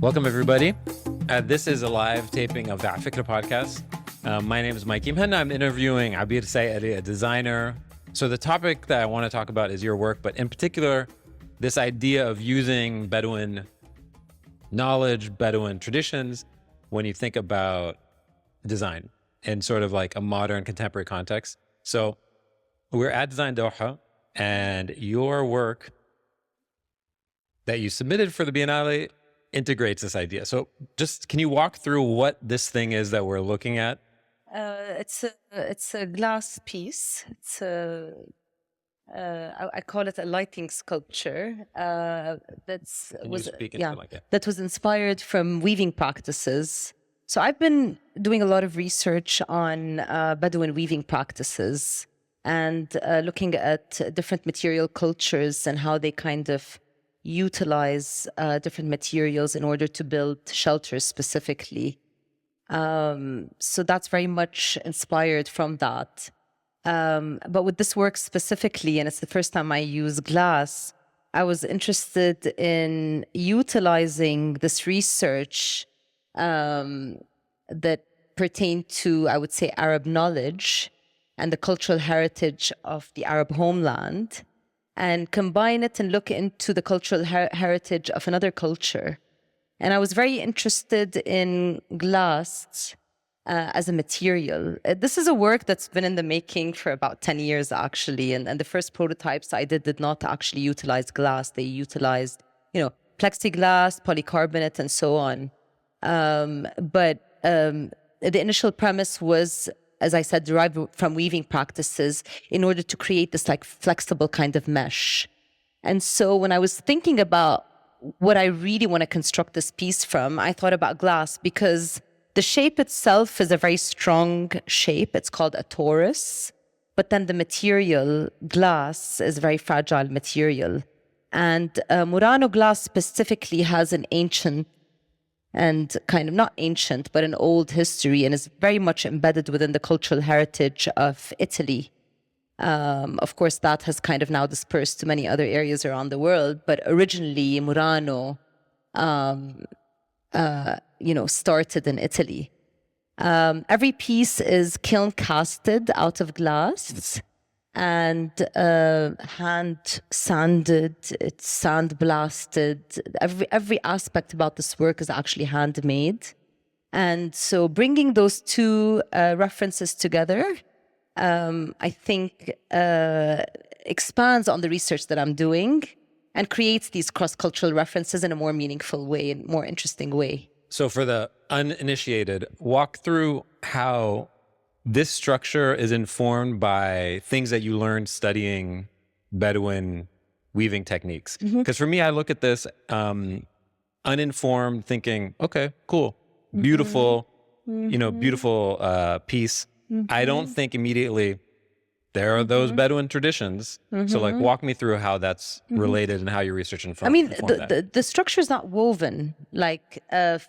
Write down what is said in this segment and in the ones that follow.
Welcome, everybody. This is a live taping of the Afikra podcast. My name is Mike Imhan. I'm interviewing Abeer Seikaly, a designer. So the topic that I want to talk about is your work, but in particular, this idea of using Bedouin knowledge, Bedouin traditions, when you think about design in sort of like a modern contemporary context. So we're at Design Doha, and your work that you submitted for the Biennale integrates this idea. So just, can you walk through what this thing is that we're looking at? It's a glass piece. I call it a lighting sculpture. That was inspired from weaving practices. So I've been doing a lot of research on Bedouin weaving practices and looking at different material cultures and how they kind of utilize different materials in order to build shelters specifically. So that's very much inspired from that. But with this work specifically, and it's the first time I use glass, I was interested in utilizing this research that pertained to, I would say, Arab knowledge and the cultural heritage of the Arab homeland, and combine it and look into the cultural heritage of another culture. And I was very interested in glass as a material. This is a work that's been in the making for about 10 years, actually. And the first prototypes I did not actually utilize glass. They utilized, plexiglass, polycarbonate, and so on. But the initial premise was, as I said, derived from weaving practices in order to create this like flexible kind of mesh. And so when I was thinking about what I really want to construct this piece from, I thought about glass because the shape itself is a very strong shape. It's called a torus. But then the material, glass, is a very fragile material. And Murano glass specifically has an ancient and kind of not ancient, but an old history, and is very much embedded within the cultural heritage of Italy. Of course, that has kind of now dispersed to many other areas around the world, but originally Murano, started in Italy. Every piece is kiln casted out of glass and hand sanded, it's sand blasted. Every aspect about this work is actually handmade. And so bringing those two references together, I think expands on the research that I'm doing and creates these cross-cultural references in a more meaningful way and more interesting way. So for the uninitiated, walk through how this structure is informed by things that you learned studying Bedouin weaving techniques. Because for me, I look at this uninformed, thinking, okay, cool, beautiful, beautiful piece. I don't think immediately there are those Bedouin traditions. So like walk me through how that's related and how your research informed the structure is not woven, like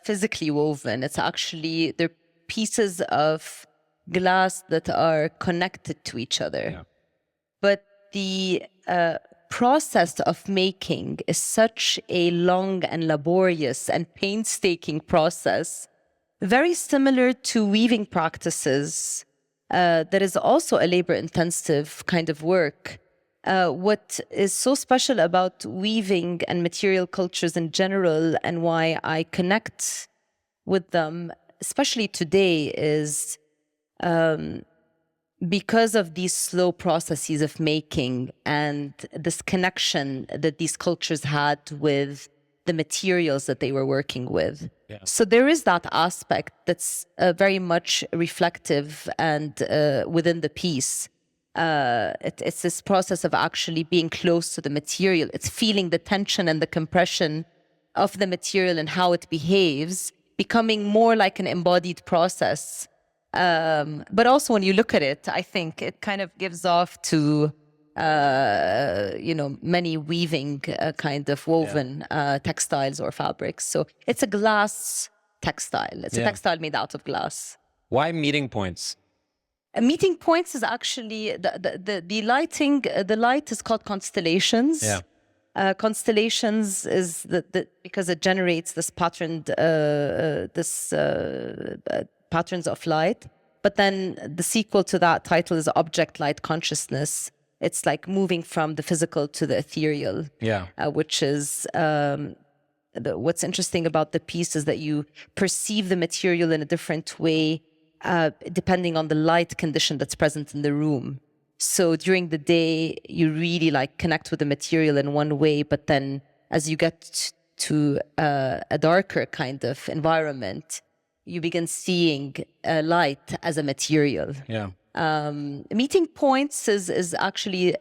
physically woven. It's actually, they're pieces of glass that are connected to each other. Yeah. But the process of making is such a long and laborious and painstaking process, very similar to weaving practices, that is also a labor-intensive kind of work. What is so special about weaving and material cultures in general, and why I connect with them, especially today, is because of these slow processes of making and this connection that these cultures had with the materials that they were working with. Yeah. So there is that aspect that's very much reflective and within the piece. It's this process of actually being close to the material. It's feeling the tension and the compression of the material and how it behaves, becoming more like an embodied process. But also when you look at it, I think it kind of gives off to, many weaving kind of woven textiles or fabrics. So it's a glass textile. It's a textile made out of glass. Why meeting points? Meeting points is actually the lighting. The light is called constellations. Yeah. Constellations is because it generates this patterned patterns of light. But then the sequel to that title is Object Light Consciousness. It's like moving from the physical to the ethereal. Yeah. Which is what's interesting about the piece is that you perceive the material in a different way depending on the light condition that's present in the room. So during the day, you really like connect with the material in one way, but then as you get to a darker kind of environment, you begin seeing light as a material. Yeah. Meeting Points is actually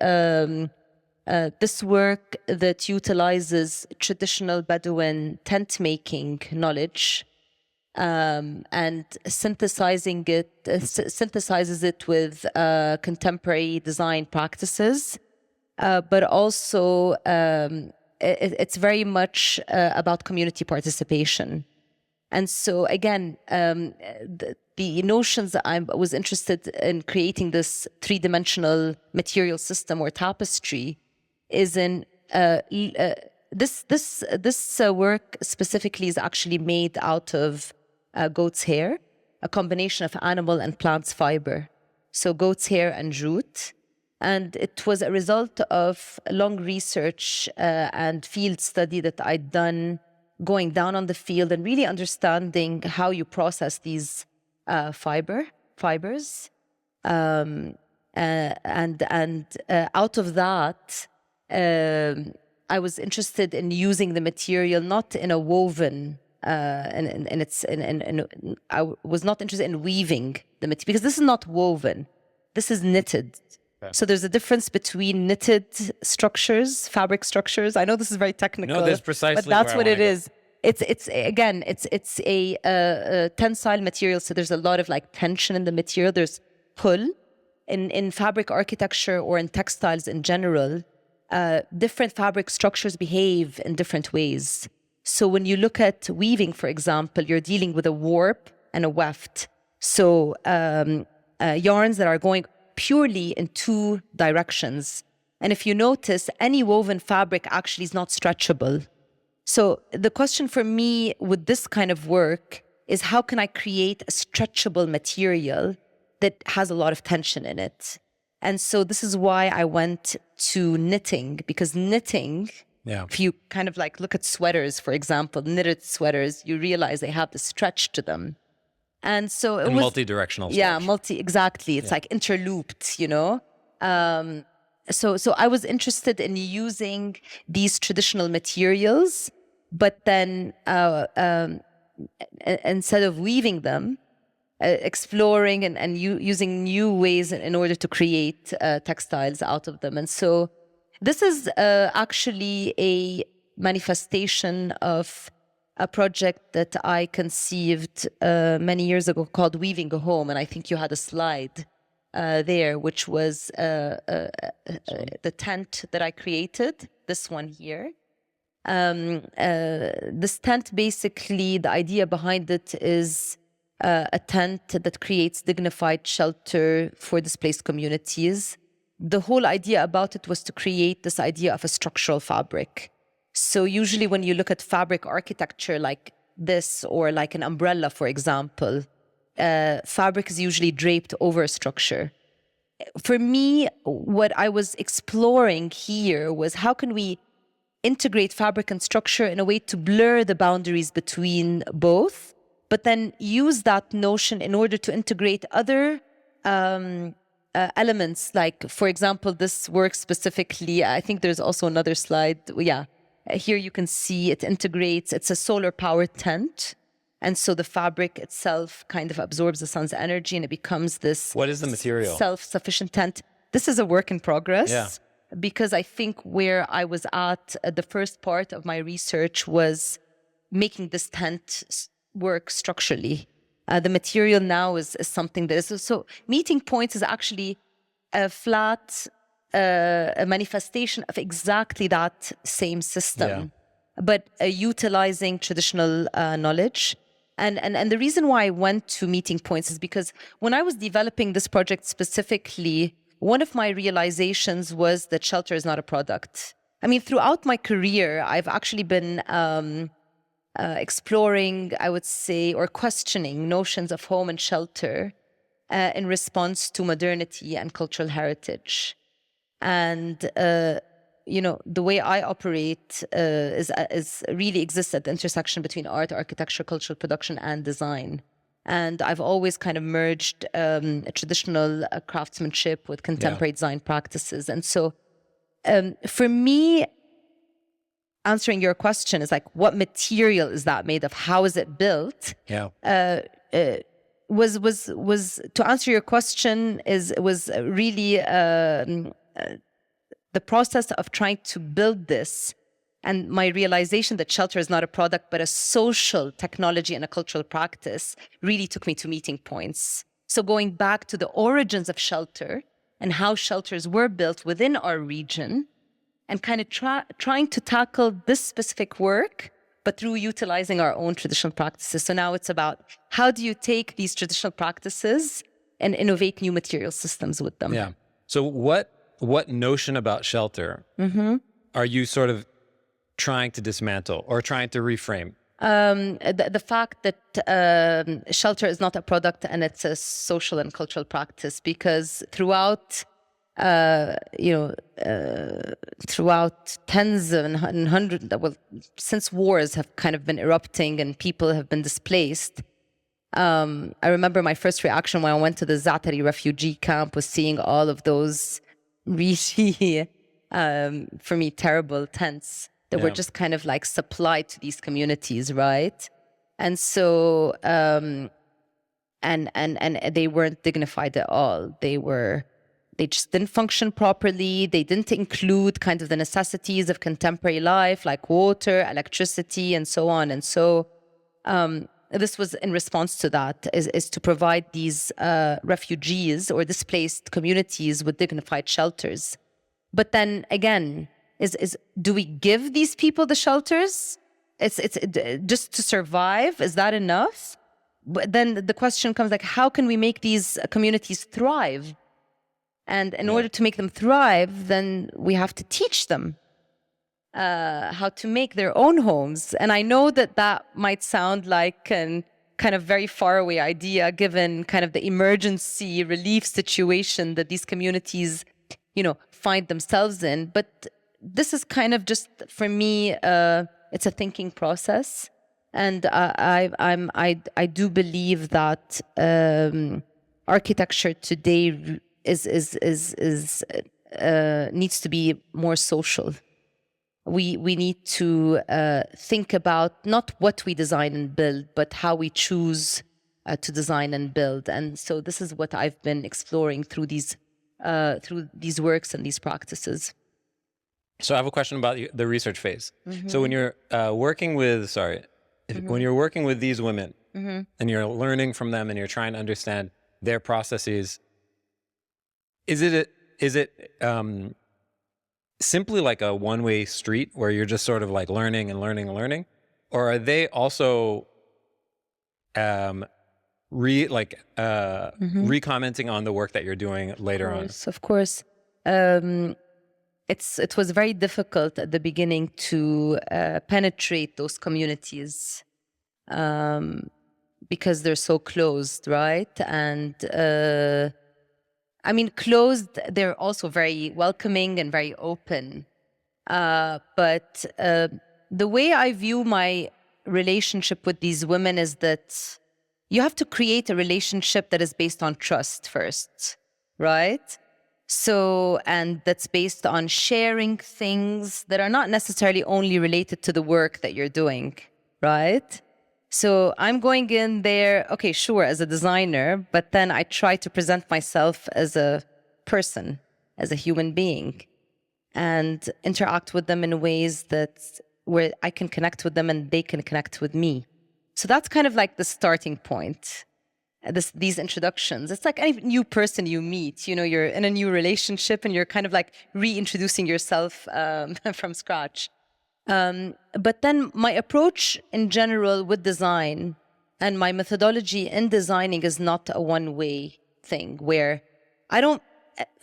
this work that utilizes traditional Bedouin tent making knowledge and synthesizes it with contemporary design practices, but also it's very much about community participation. And so again, the notions that I was interested in creating this three-dimensional material system or tapestry is in this work specifically is actually made out of goat's hair, a combination of animal and plants fiber. So goat's hair and jute. And it was a result of long research and field study that I'd done going down on the field and really understanding how you process these fibers. And out of that, I was interested in using the material not in a woven, I was not interested in weaving the material because this is not woven, this is knitted. Okay. So there's a difference between knitted structures, fabric structures. I know this is very technical, no, that's precisely but that's what it is. It's a tensile material, so there's a lot of like tension in the material. There's pull in fabric architecture or in textiles in general. Different fabric structures behave in different ways. So when you look at weaving, for example, you're dealing with a warp and a weft. So yarns that are going purely in two directions. And if you notice, any woven fabric actually is not stretchable. So the question for me with this kind of work is how can I create a stretchable material that has a lot of tension in it? And so this is why I went to knitting, because knitting, if you kind of like look at sweaters, for example, knitted sweaters, you realize they have the stretch to them. And so it was multi-directional stretch. Yeah, exactly. It's like interlooped, you know? So I was interested in using these traditional materials, but then instead of weaving them, exploring and using new ways in order to create textiles out of them. And so this is actually a manifestation of a project that I conceived many years ago called Weaving a Home. And I think you had a slide there, which was the tent that I created, this one here. This tent, basically, the idea behind it is a tent that creates dignified shelter for displaced communities. The whole idea about it was to create this idea of a structural fabric. So usually when you look at fabric architecture like this, or like an umbrella, for example, fabric is usually draped over a structure. For me, what I was exploring here was how can we integrate fabric and structure in a way to blur the boundaries between both, but then use that notion in order to integrate other elements. Like, for example, this work specifically, I think there's also another slide. Yeah, here you can see it integrates, it's a solar powered tent. And so the fabric itself kind of absorbs the sun's energy and it becomes this... What is the material? Self-sufficient tent. This is a work in progress. Yeah. Because I think where I was at, the first part of my research was making this tent work structurally. The material now is something that is... So Meeting Points is actually a flat a manifestation of exactly that same system, but utilizing traditional knowledge. And the reason why I went to Meeting Points is because when I was developing this project specifically, one of my realizations was that shelter is not a product. I mean, throughout my career, I've actually been exploring, I would say, or questioning notions of home and shelter in response to modernity and cultural heritage. And the way I operate is really exists at the intersection between art, architecture, cultural production, and design. And I've always kind of merged traditional craftsmanship with contemporary design practices. And so, for me, answering your question is like, what material is that made of? How is it built? Yeah. Was to answer your question was really the process of trying to build this, and my realization that shelter is not a product but a social technology and a cultural practice really took me to meeting points. So going back to the origins of shelter and how shelters were built within our region, and kind of trying to tackle this specific work, but through utilizing our own traditional practices. So now it's about how do you take these traditional practices and innovate new material systems with them? Yeah. So what notion about shelter are you sort of trying to dismantle or trying to reframe? The fact that shelter is not a product and it's a social and cultural practice, because throughout tens and hundreds, well, since wars have kind of been erupting and people have been displaced, I remember my first reaction when I went to the Zaatari refugee camp was seeing all of those really, for me, terrible tents that were just kind of like supplied to these communities, right? And so, and they weren't dignified at all. They just didn't function properly. They didn't include kind of the necessities of contemporary life, like water, electricity, and so on. And so this was in response to that, is to provide these refugees or displaced communities with dignified shelters. But then again, do we give these people the shelters? It's just to survive. Is that enough? But then the question comes like, how can we make these communities thrive? And in order to make them thrive, then we have to teach them how to make their own homes. And I know that might sound like a kind of very far away idea, given kind of the emergency relief situation that these communities, find themselves in. But this is kind of just, for me, it's a thinking process. And I do believe that architecture today needs to be more social. We need to think about not what we design and build, but how we choose to design and build. And so this is what I've been exploring through these works and these practices. So I have a question about the research phase. So when you're working with, when you're working with these women and you're learning from them and you're trying to understand their processes, is it simply like a one-way street where you're just sort of like learning and learning and learning, or are they also re-commenting on the work that you're doing later on? Of course. It was very difficult at the beginning to penetrate those communities because they're so closed, right? And closed, they're also very welcoming and very open. But the way I view my relationship with these women is that you have to create a relationship that is based on trust first, right? So, and that's based on sharing things that are not necessarily only related to the work that you're doing, right? So I'm going in there, okay, sure, as a designer, but then I try to present myself as a person, as a human being, and interact with them in ways where I can connect with them and they can connect with me. So that's kind of like the starting point. These introductions. It's like any new person you meet, you're in a new relationship and you're kind of like reintroducing yourself from scratch. But then my approach in general with design and my methodology in designing is not a one-way thing where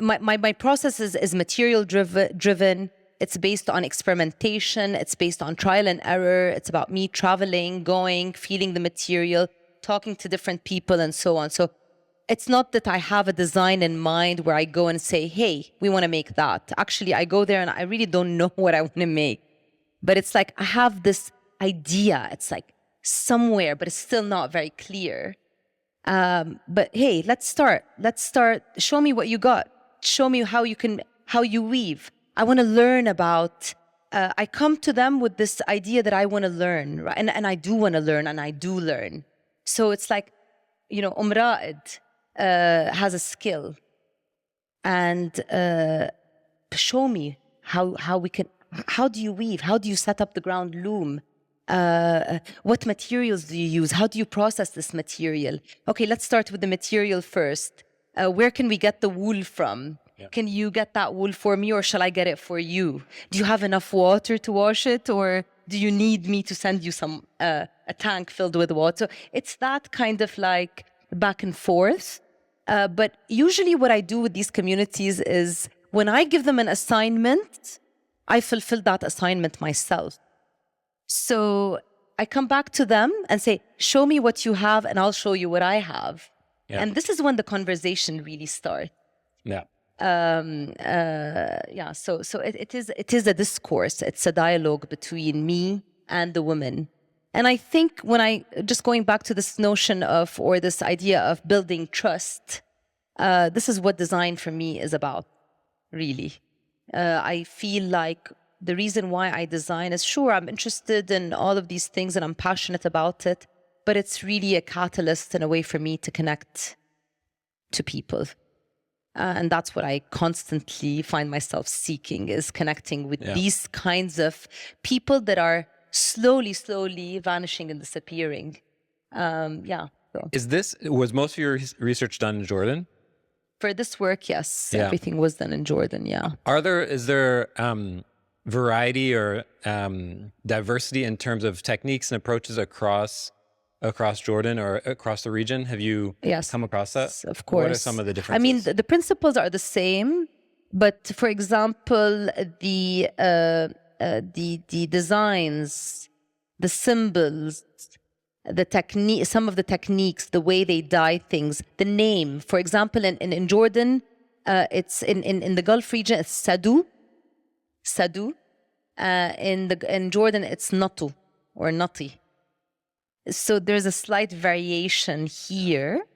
my process is material driven. it's based on experimentation, it's based on trial and error, it's about me traveling, going, feeling the material, talking to different people and so on. So it's not that I have a design in mind where I go and say, hey, we want to make that. Actually, I go there and I really don't know what I want to make. But it's like I have this idea. It's like somewhere, but it's still not very clear. But hey, let's start. Show me what you got. Show me how you weave. I want to learn about, I come to them with this idea that I want to learn, right? And I do want to learn, and I do learn. So it's like, Ra'id has a skill, and show me how do you weave? How do you set up the ground loom? What materials do you use? How do you process this material? Okay, let's start with the material first. Where can we get the wool from? Yeah. Can you get that wool for me, or shall I get it for you? Do you have enough water to wash it, or do you need me to send you some a tank filled with water? It's that kind of like back and forth. But usually what I do with these communities is when I give them an assignment, I fulfill that assignment myself. So I come back to them and say, show me what you have and I'll show you what I have. Yeah. And this is when the conversation really starts. Yeah. So it is a discourse. It's a dialogue between me and the woman. And I think just going back to this notion of, or this idea of building trust, this is what design for me is about, really. I feel like the reason why I design is, sure, I'm interested in all of these things and I'm passionate about it, but it's really a catalyst and a way for me to connect to people. And that's what I constantly find myself seeking, is connecting with these kinds of people that are slowly vanishing and disappearing. So. Was most of your research done in Jordan? For this work, yes. Yeah. Everything was done in Jordan, yeah. Is there variety or diversity in terms of techniques and approaches across Jordan or across the region? Have you come across that? Of course. What are some of the differences? I mean, the principles are the same, but for example, the designs, the symbols, some of the techniques, the way they dye things, the name. For example, in Jordan, it's in the Gulf region, it's Sadu. In Jordan, it's Natu or Nati. So there's a slight variation here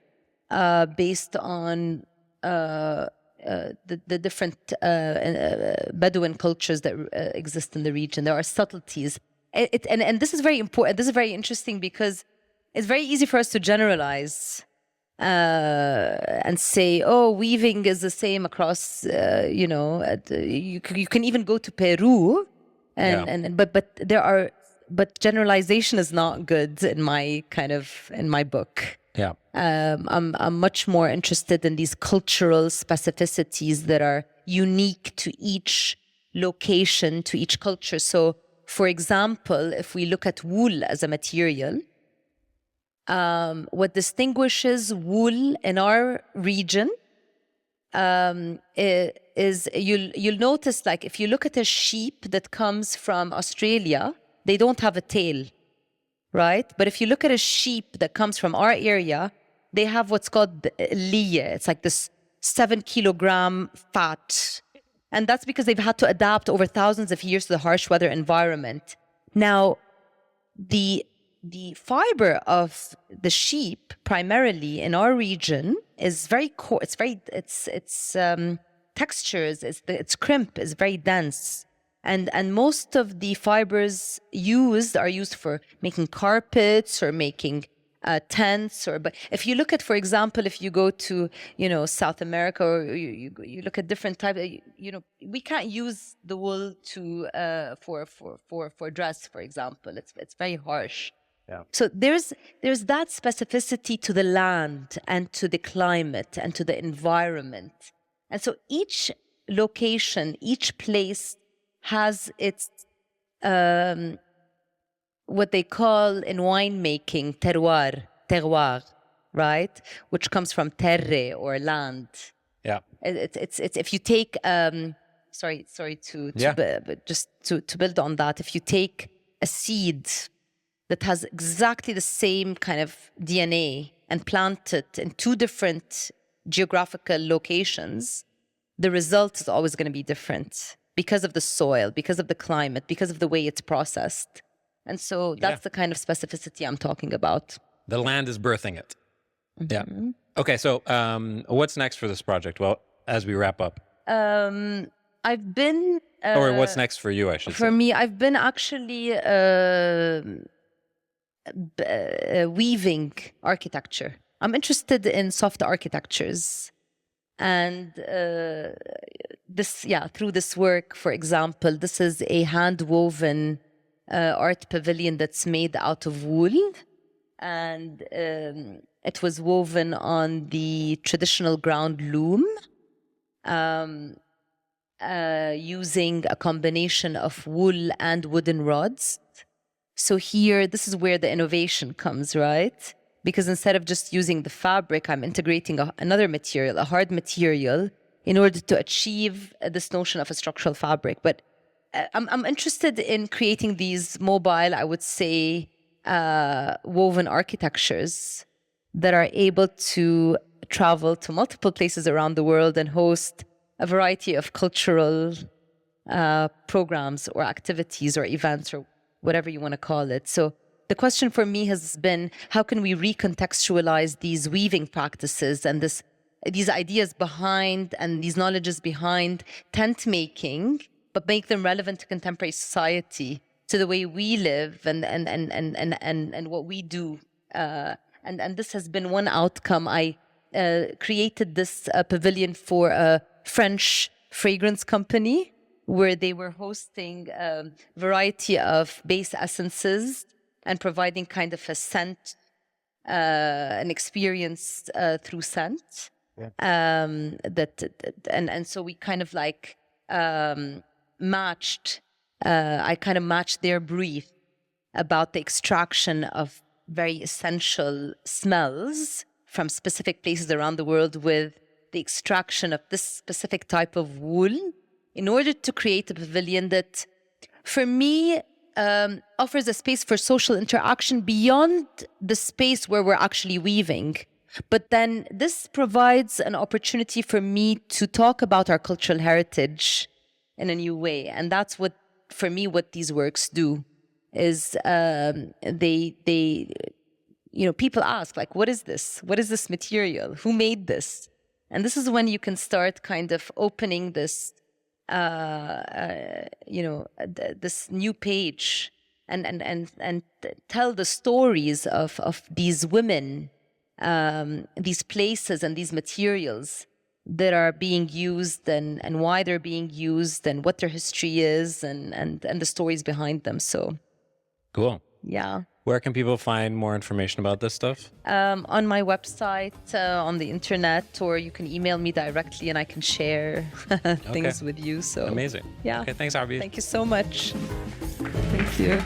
based on the different Bedouin cultures that exist in the region. There are subtleties. And this is very important. This is very interesting because it's very easy for us to generalize and say, oh, weaving is the same across, you can even go to Peru, but generalization is not good in my book. Yeah. I'm much more interested in these cultural specificities that are unique to each location, to each culture. So, for example, if we look at wool as a material, what distinguishes wool in our region is you'll notice, like, if you look at a sheep that comes from Australia, they don't have a tail, right? But if you look at a sheep that comes from our area, they have what's called liya. It's like this 7-kilogram fat. And that's because they've had to adapt over thousands of years to the harsh weather environment. Now, the fiber of the sheep, primarily in our region, is very coarse. It's textures. Its crimp is very dense, and most of the fibers are used for making carpets or making tents. But if you look at, for example, if you go to South America, or you look at different types, we can't use the wool for dress, for example. It's very harsh. Yeah. So there's that specificity to the land and to the climate and to the environment. And so each location, each place has its what they call in winemaking terroir, right? Which comes from terre, or land. Yeah. It's if you take but just to build on that, if you take a seed that has exactly the same kind of DNA and plant it in two different geographical locations, the result is always going to be different because of the soil, because of the climate, because of the way it's processed. And so that's the kind of specificity I'm talking about. The land is birthing it. Yeah. Okay, so what's next for this project? Well, as we wrap up. I've been... or what's next for you, I should say. For me, I've been actually weaving architecture. I'm interested in soft architectures. And through this work, for example, this is a hand-woven art pavilion that's made out of wool. And it was woven on the traditional ground loom, using a combination of wool and wooden rods. So here, this is where the innovation comes, right? Because instead of just using the fabric, I'm integrating another material, a hard material, in order to achieve this notion of a structural fabric. But I'm interested in creating these mobile, I would say, woven architectures that are able to travel to multiple places around the world and host a variety of cultural programs or activities or events or whatever you want to call it. So the question for me has been, how can we recontextualize these weaving practices and these ideas behind and these knowledges behind tent making, but make them relevant to contemporary society, to the way we live and what we do. And this has been one outcome. I created this pavilion for a French fragrance company where they were hosting a variety of base essences and providing kind of a scent, an experience through scent. Yeah. And so we kind of like matched. I kind of matched their brief about the extraction of very essential smells from specific places around the world with the extraction of this specific type of wool in order to create a pavilion that, for me, offers a space for social interaction beyond the space where we're actually weaving. But then this provides an opportunity for me to talk about our cultural heritage in a new way. And that's what, for me, what these works do is people ask, like, what is this? What is this material? Who made this? And this is when you can start kind of opening this, this new page and tell the stories of these women, these places and these materials that are being used and why they're being used and what their history is and the stories behind them. So, cool. Yeah. Where can people find more information about this stuff? On my website, on the internet, or you can email me directly and I can share things with you. So amazing. Yeah. Okay, thanks, Abeer. Thank you so much. Thank you.